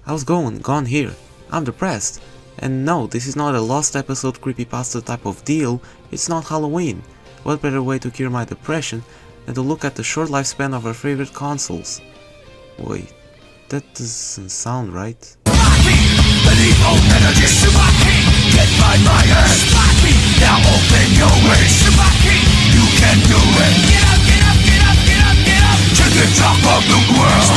How's gone here? I'm depressed. And no, this is not a lost episode creepypasta type of deal, it's not Halloween. What better way to cure my depression than to look at the short lifespan of our favorite consoles? Wait, that doesn't sound right. Now open your wings. You can do it. Get up, get up, get up, get up, get up to the top of the world.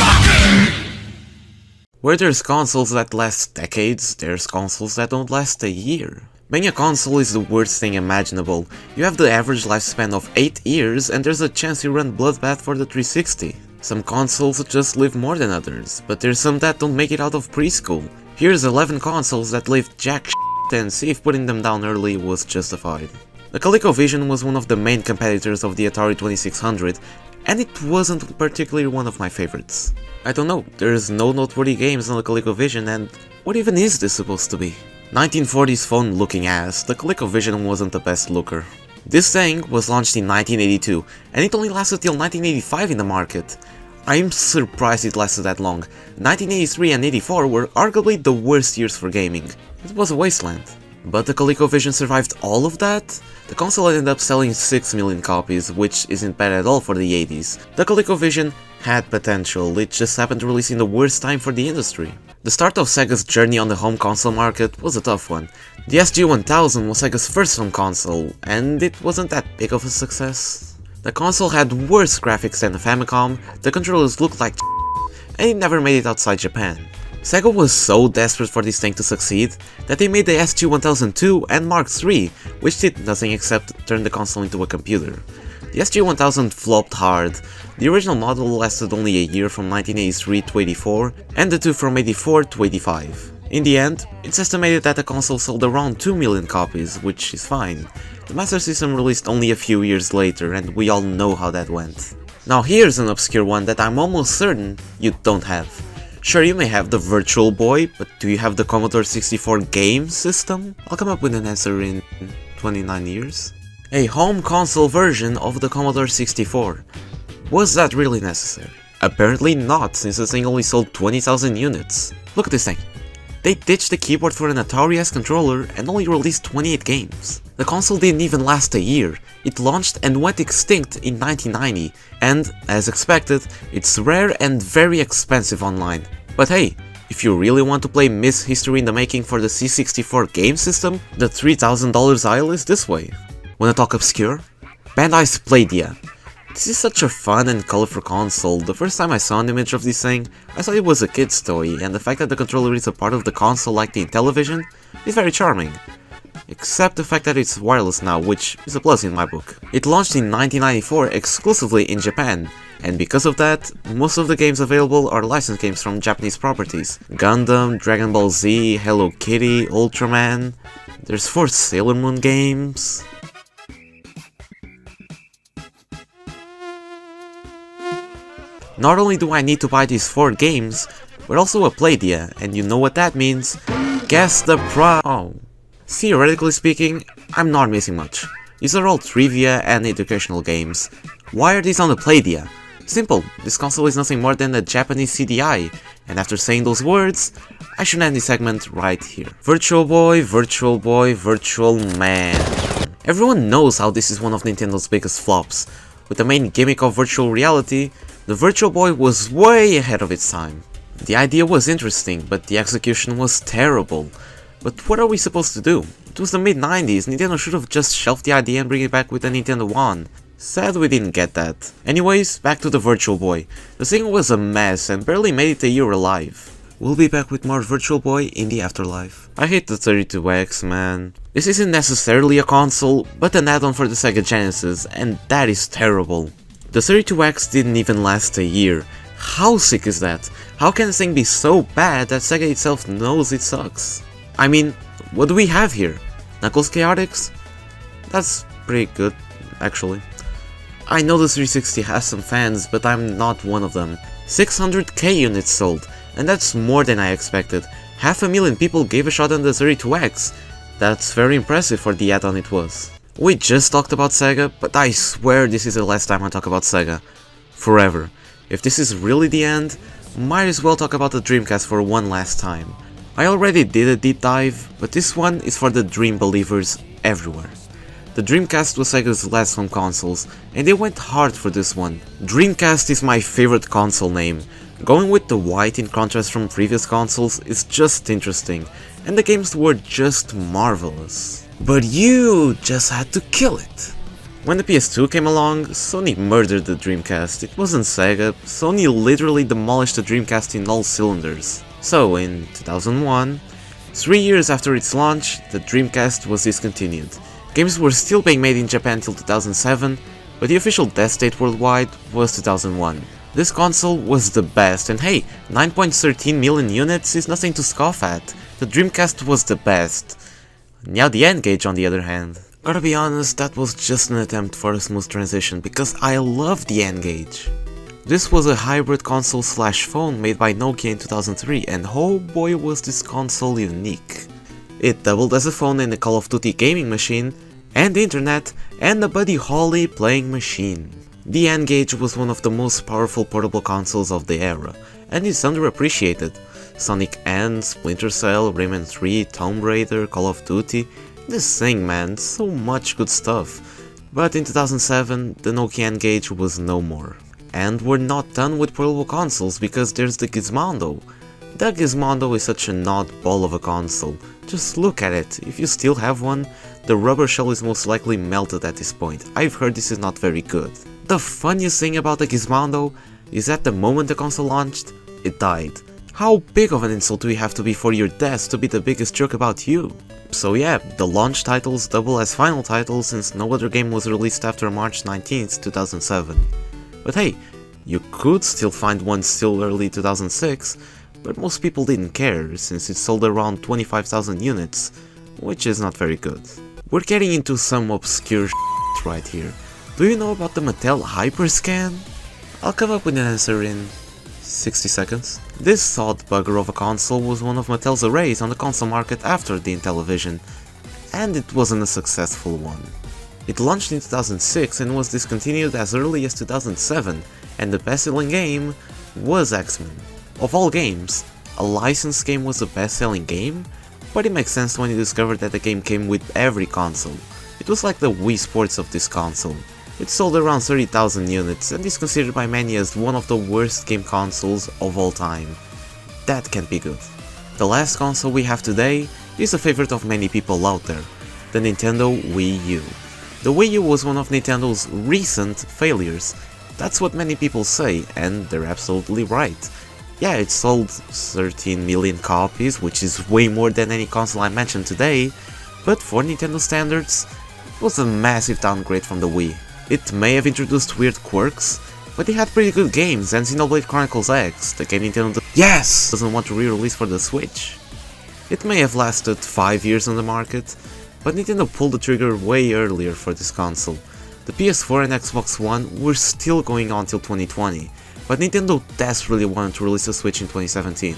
Where there's consoles that last decades, there's consoles that don't last a year. Being a console is the worst thing imaginable. You have the average lifespan of 8 years and there's a chance you run Bloodbath for the 360. Some consoles just live more than others, but there's some that don't make it out of preschool. Here's 11 consoles that lived jack shit and see if putting them down early was justified. The ColecoVision was one of the main competitors of the Atari 2600, and it wasn't particularly one of my favorites. I don't know, there's no noteworthy games on the ColecoVision, and what even is this supposed to be? 1940s phone looking ass, the ColecoVision wasn't the best looker. This thing was launched in 1982, and it only lasted till 1985 in the market. I'm surprised it lasted that long. 1983 and 84 were arguably the worst years for gaming. It was a wasteland. But the ColecoVision survived all of that? The console ended up selling 6 million copies, which isn't bad at all for the 80s. The ColecoVision had potential, it just happened to release in the worst time for the industry. The start of Sega's journey on the home console market was a tough one. The SG-1000 was Sega's first home console, and it wasn't that big of a success. The console had worse graphics than the Famicom, the controllers looked like and it never made it outside Japan. Sega was so desperate for this thing to succeed that they made the SG-1002 and Mark III, which did nothing except turn the console into a computer. The SG-1000 flopped hard. The original model lasted only a year from 1983 to 84, and the two from 84 to 85. In the end, it's estimated that the console sold around 2 million copies, which is fine. The Master System released only a few years later, and we all know how that went. Now here's an obscure one that I'm almost certain you don't have. Sure, you may have the Virtual Boy, but do you have the Commodore 64 game system? I'll come up with an answer in 29 years. A home console version of the Commodore 64. Was that really necessary? Apparently not, since the thing only sold 20,000 units. Look at this thing. They ditched the keyboard for an Atari-S controller and only released 28 games. The console didn't even last a year. It launched and went extinct in 1990, and, as expected, it's rare and very expensive online. But hey, if you really want to play Miss History in the Making for the C64 game system, the $3,000 aisle is this way. Wanna talk obscure? Bandai's Playdia. This is such a fun and colorful console. The first time I saw an image of this thing, I thought it was a kid's toy, and the fact that the controller is a part of the console like the Intellivision is very charming. Except the fact that it's wireless now, which is a plus in my book. It launched in 1994 exclusively in Japan, and because of that, most of the games available are licensed games from Japanese properties. Gundam, Dragon Ball Z, Hello Kitty, Ultraman, there's 4 Sailor Moon games. Not only do I need to buy these 4 games, but also a Playdia, and you know what that means? Guess the Oh. Theoretically speaking, I'm not missing much. These are all trivia and educational games. Why are these on the Playdia? Simple, this console is nothing more than a Japanese CDI, and after saying those words, I should end this segment right here. Virtual Boy, Virtual Boy, Virtual Man. Everyone knows how this is one of Nintendo's biggest flops. With the main gimmick of virtual reality, the Virtual Boy was way ahead of its time. The idea was interesting, but the execution was terrible. But what are we supposed to do? It was the mid-90s, Nintendo should have just shelved the idea and bring it back with the Nintendo One. Sad we didn't get that. Anyways, back to the Virtual Boy. The thing was a mess and barely made it a year alive. We'll be back with more Virtual Boy in the afterlife. I hate the 32X, man. This isn't necessarily a console, but an add-on for the Sega Genesis, and that is terrible. The 32X didn't even last a year. How sick is that? How can this thing be so bad that Sega itself knows it sucks? I mean, what do we have here? Knuckles Chaotix? That's pretty good, actually. I know the 360 has some fans, but I'm not one of them. 600k units sold, and that's more than I expected. 500,000 people gave a shot on the 32X. That's very impressive for the add-on it was. We just talked about Sega, but I swear this is the last time I talk about Sega. Forever. If this is really the end, might as well talk about the Dreamcast for one last time. I already did a deep dive, but this one is for the Dream believers everywhere. The Dreamcast was Sega's last home consoles, and they went hard for this one. Dreamcast is my favorite console name. Going with the white in contrast from previous consoles is just interesting, and the games were just marvelous. But you just had to kill it. When the PS2 came along, Sony murdered the Dreamcast. It wasn't Sega, Sony literally demolished the Dreamcast in all cylinders. So in 2001, 3 years after its launch, the Dreamcast was discontinued. Games were still being made in Japan till 2007, but the official death date worldwide was 2001. This console was the best, and hey, 9.13 million units is nothing to scoff at. The Dreamcast was the best. Now the N-Gage on the other hand. Gotta be honest, that was just an attempt for a smooth transition, because I love the N-Gage. This was a hybrid console slash phone made by Nokia in 2003, and oh boy was this console unique. It doubled as a phone and a Call of Duty gaming machine, and internet, and a Buddy Holly playing machine. The N-Gage was one of the most powerful portable consoles of the era, and is underappreciated. Sonic N, Splinter Cell, Rayman 3, Tomb Raider, Call of Duty, this thing man, so much good stuff. But in 2007, the Nokia N-Gage was no more. And we're not done with portable consoles because there's the Gizmondo. The Gizmondo is such an oddball of a console. Just look at it, if you still have one, the rubber shell is most likely melted at this point. I've heard this is not very good. The funniest thing about the Gizmondo is that the moment the console launched, it died. How big of an insult do you have to be for your death to be the biggest joke about you? So yeah, the launch titles double as final titles since no other game was released after March 19th, 2007. But hey, you could still find one still early 2006, but most people didn't care since it sold around 25,000 units, which is not very good. We're getting into some obscure shit right here. Do you know about the Mattel Hyperscan? I'll come up with an answer in 60 seconds. This odd bugger of a console was one of Mattel's arrays on the console market after the Intellivision, and it wasn't a successful one. It launched in 2006 and was discontinued as early as 2007, and the best-selling game was X-Men. Of all games, a licensed game was the best-selling game, but it makes sense when you discover that the game came with every console. It was like the Wii Sports of this console. It sold around 30,000 units and is considered by many as one of the worst game consoles of all time. That can't be good. The last console we have today is a favorite of many people out there, the Nintendo Wii U. The Wii U was one of Nintendo's recent failures. That's what many people say, and they're absolutely right. Yeah, it sold 13 million copies, which is way more than any console I mentioned today, but for Nintendo standards, it was a massive downgrade from the Wii. It may have introduced weird quirks, but it had pretty good games, and Xenoblade Chronicles X, the game Nintendo doesn't want to re-release for the Switch. It may have lasted 5 years on the market, but Nintendo pulled the trigger way earlier for this console. The PS4 and Xbox One were still going on till 2020, but Nintendo desperately wanted to release a Switch in 2017.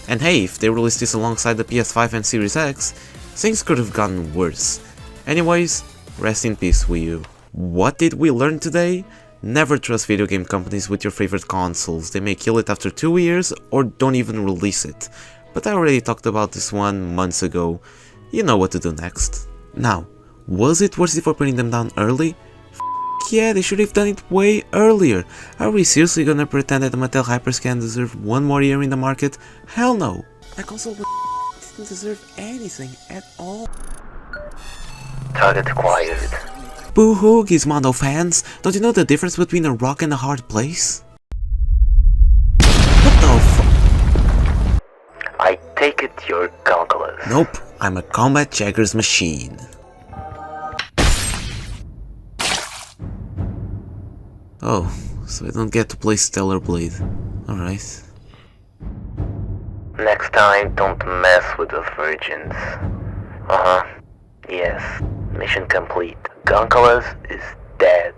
And hey, if they released this alongside the PS5 and Series X, things could have gotten worse. Anyways, rest in peace Wii U. What did we learn today? Never trust video game companies with your favorite consoles. They may kill it after 2 years or don't even release it. But I already talked about this one months ago. You know what to do next. Now, was it worth it for putting them down early? Yeah, they should have done it way earlier. Are we seriously gonna pretend that the Mattel Hyperscan deserved one more year in the market? Hell no! That console didn't deserve anything at all. Target acquired. Boo-hoo, Gizmondo fans! Don't you know the difference between a rock and a hard place? What the f- I take it you're Goncalus. Nope, I'm a combat Jagger's machine. Oh, so I don't get to play Stellar Blade. Alright. Next time, don't mess with the virgins. Yes. Mission complete. Goncalus is dead.